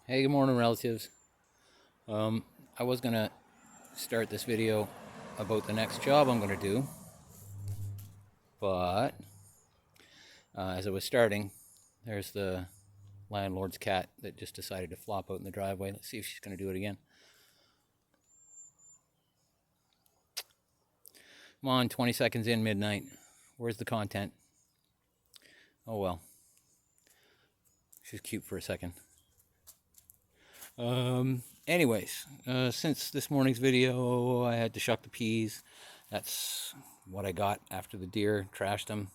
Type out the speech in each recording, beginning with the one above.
Hey, good morning, relatives. I was gonna start this video about the next job I'm gonna do, but as I was starting, there's the landlord's cat that just decided to flop out in the driveway. Let's see if she's gonna do it again. Come on, 20 seconds in midnight. Where's the content? Oh well, she's cute for a second. Anyways, since this morning's video, I had to shuck the peas. That's what I got after the deer trashed them.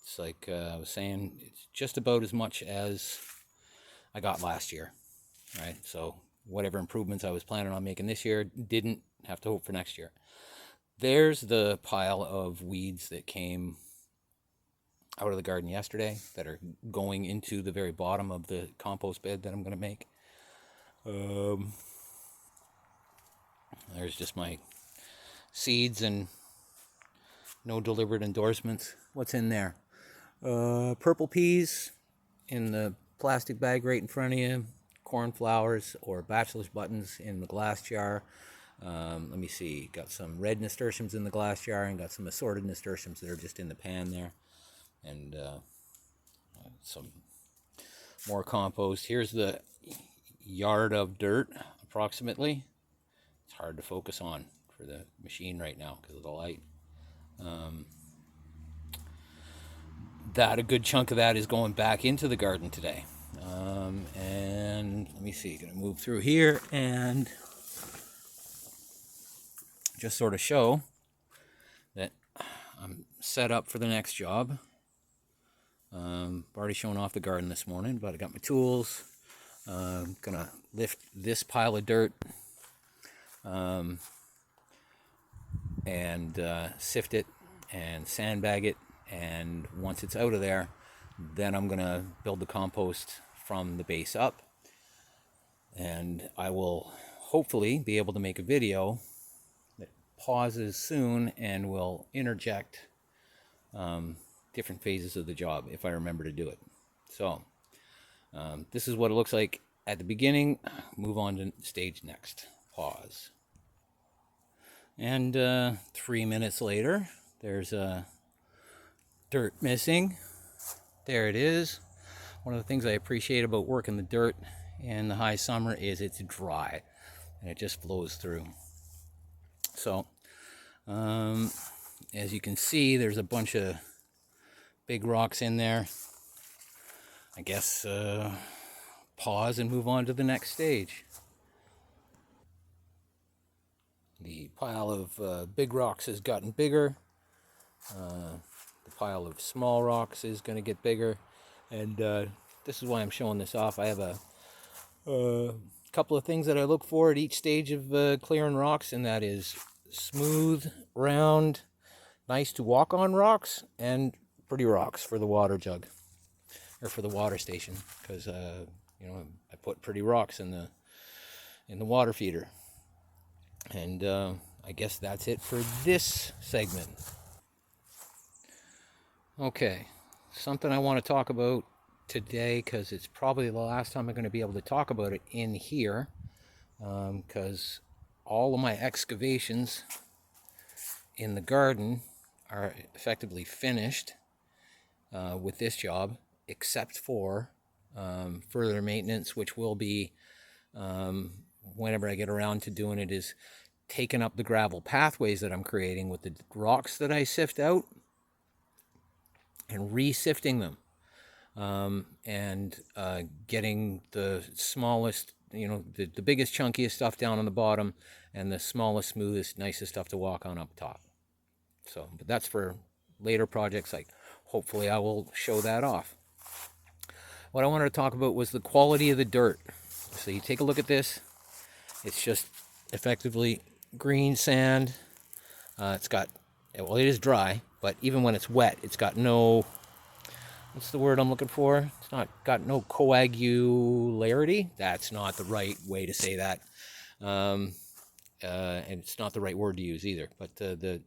It's like I was saying, it's just about as much as I got last year, right? So whatever improvements I was planning on making this year, didn't have to hope for next year. There's the pile of weeds that came out of the garden yesterday that are going into the very bottom of the compost bed that I'm going to make. There's just my seeds and no deliberate endorsements. What's in there? Purple peas in the plastic bag right in front of you, cornflowers or bachelor's buttons in the glass jar. Let me see, got some red nasturtiums in the glass jar and got some assorted nasturtiums that are just in the pan there. And some more compost. Here's the yard of dirt, approximately. It's hard to focus on for the machine right now because of the light. A good chunk of that is going back into the garden today. And let me see, gonna move through here and just sort of show that I'm set up for the next job. Already shown off the garden this morning, but I got my tools. Gonna lift this pile of dirt and sift it and sandbag it, and once it's out of there, then I'm gonna build the compost from the base up, and I will hopefully be able to make a video that pauses soon and will interject different phases of the job if I remember to do it. So this is what it looks like at the beginning. Move on to stage next. Pause. And 3 minutes later, there's dirt missing. There it is. One of the things I appreciate about working the dirt in the high summer is it's dry and it just flows through. So as you can see, there's a bunch of big rocks in there. I guess pause and move on to the next stage. The pile of big rocks has gotten bigger. The pile of small rocks is going to get bigger. And this is why I'm showing this off. I have a couple of things that I look for at each stage of clearing rocks, and that is smooth, round, nice to walk on rocks, and pretty rocks for the water jug, or for the water station, because I put pretty rocks in the water feeder. And I guess that's it for this segment. Okay, something I want to talk about today, because it's probably the last time I'm going to be able to talk about it in here, because all of my excavations in the garden are effectively finished with this job, except for further maintenance, which will be whenever I get around to doing it, is taking up the gravel pathways that I'm creating with the rocks that I sift out and re-sifting them, and getting the smallest, the biggest, chunkiest stuff down on the bottom, and the smallest, smoothest, nicest stuff to walk on up top. So, but that's for later projects. Like, hopefully I will show that off. What I wanted to talk about was the quality of the dirt. So you take a look at this. It's just effectively green sand. It's got, well, it is dry, but even when it's wet, it's got no, what's the word I'm looking for? It's not got no coagularity. That's not the right way to say that. And it's not the right word to use either. But the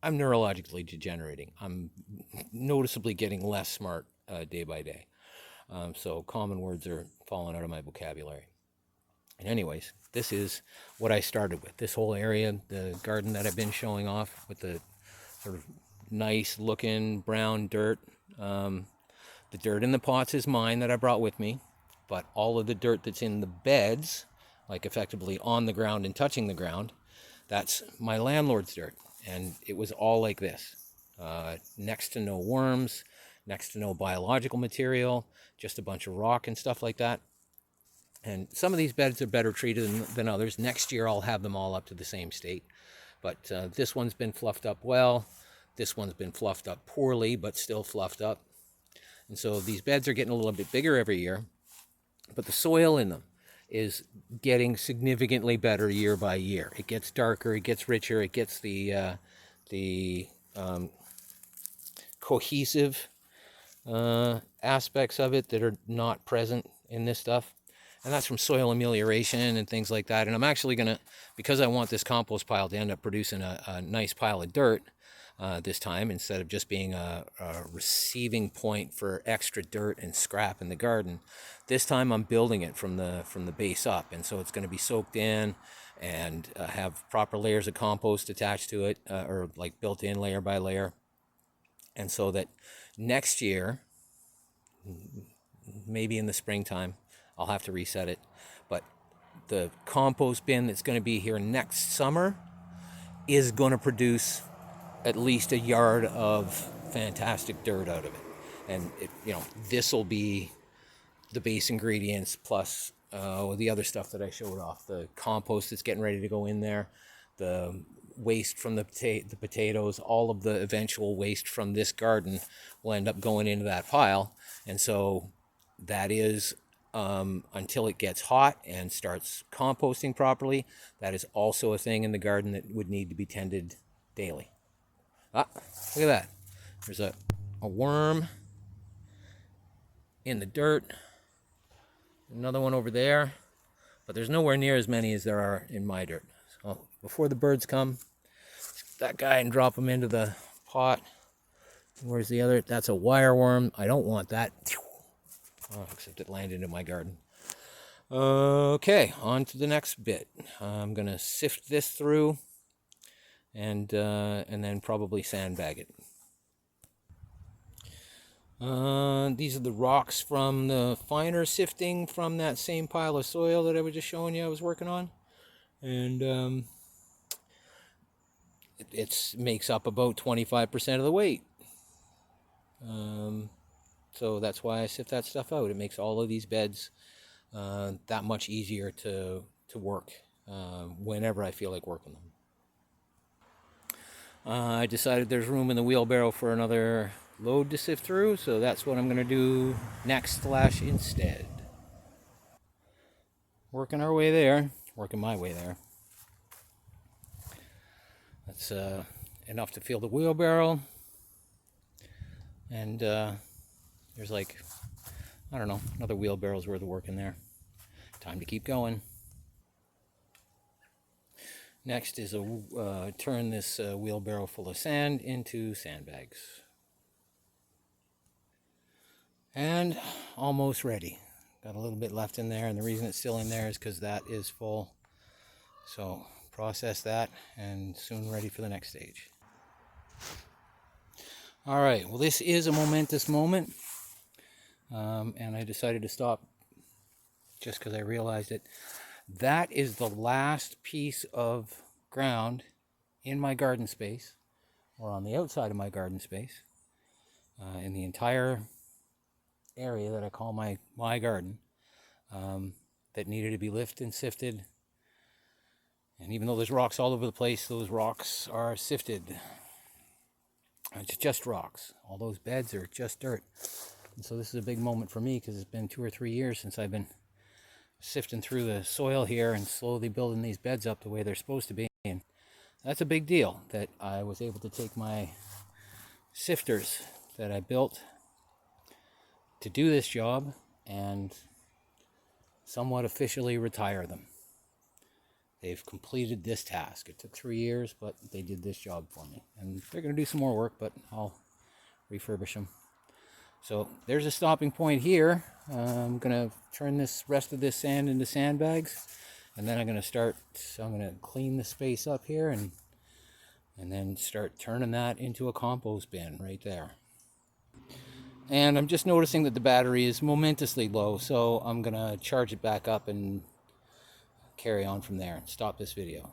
I'm neurologically degenerating. I'm noticeably getting less smart day by day. So common words are falling out of my vocabulary. And anyways, this is what I started with. This whole area, the garden that I've been showing off with the sort of nice looking brown dirt. The dirt in the pots is mine that I brought with me, but all of the dirt that's in the beds, like effectively on the ground and touching the ground, that's my landlord's dirt. And it was all like this. Next to no worms, next to no biological material, just a bunch of rock and stuff like that. And some of these beds are better treated than others. Next year I'll have them all up to the same state. But this one's been fluffed up well. This one's been fluffed up poorly, but still fluffed up. And so these beds are getting a little bit bigger every year, but the soil in them is getting significantly better year by year. It gets darker, it gets richer, it gets the cohesive aspects of it that are not present in this stuff. And that's from soil amelioration and things like that. And I'm actually going to, because I want this compost pile to end up producing a nice pile of dirt this time, instead of just being a receiving point for extra dirt and scrap in the garden, this time I'm building it from the base up. And so it's going to be soaked in and have proper layers of compost attached to it, or like built in layer by layer. And so that next year, maybe in the springtime, I'll have to reset it. But the compost bin that's going to be here next summer is going to produce at least a yard of fantastic dirt out of it. And this will be the base ingredients plus the other stuff that I showed off. The compost that's getting ready to go in there, the waste from the potatoes, all of the eventual waste from this garden will end up going into that pile. And so that is, until it gets hot and starts composting properly, that is also a thing in the garden that would need to be tended daily. Ah, look at that. There's a worm in the dirt. Another one over there. But there's nowhere near as many as there are in my dirt. So before the birds come, that guy and drop them into the pot. Where's the other? That's a wire worm. I don't want that. Oh, except it landed in my garden. Okay, on to the next bit. I'm going to sift this through and then probably sandbag it. These are the rocks from the finer sifting from that same pile of soil that I was just showing you I was working on. And it makes up about 25% of the weight. So that's why I sift that stuff out. It makes all of these beds that much easier to work whenever I feel like working them. I decided there's room in the wheelbarrow for another load to sift through, so that's what I'm going to do next / instead. Working our way there, working my way there. That's enough to fill the wheelbarrow. And there's like, I don't know, another wheelbarrow's worth of work in there. Time to keep going. Next is turn this wheelbarrow full of sand into sandbags. And almost ready. Got a little bit left in there, and the reason it's still in there is because that is full. So process that, and soon ready for the next stage. All right, well, this is a momentous moment, and I decided to stop just because I realized it. That is the last piece of ground in my garden space, or on the outside of my garden space, in the entire area that I call my garden, that needed to be lifted and sifted. And even though there's rocks all over the place, those rocks are sifted. It's just rocks. All those beds are just dirt. And so this is a big moment for me because it's been 2 or 3 years since I've been sifting through the soil here and slowly building these beds up the way they're supposed to be. And that's a big deal that I was able to take my sifters that I built to do this job and somewhat officially retire them. They've completed this task. It took 3 years, but they did this job for me. And they're going to do some more work, but I'll refurbish them. So there's a stopping point here. I'm gonna turn this rest of this sand into sandbags, and then I'm gonna clean the space up here and then start turning that into a compost bin right there. And I'm just noticing that the battery is momentously low, so I'm gonna charge it back up and carry on from there and stop this video.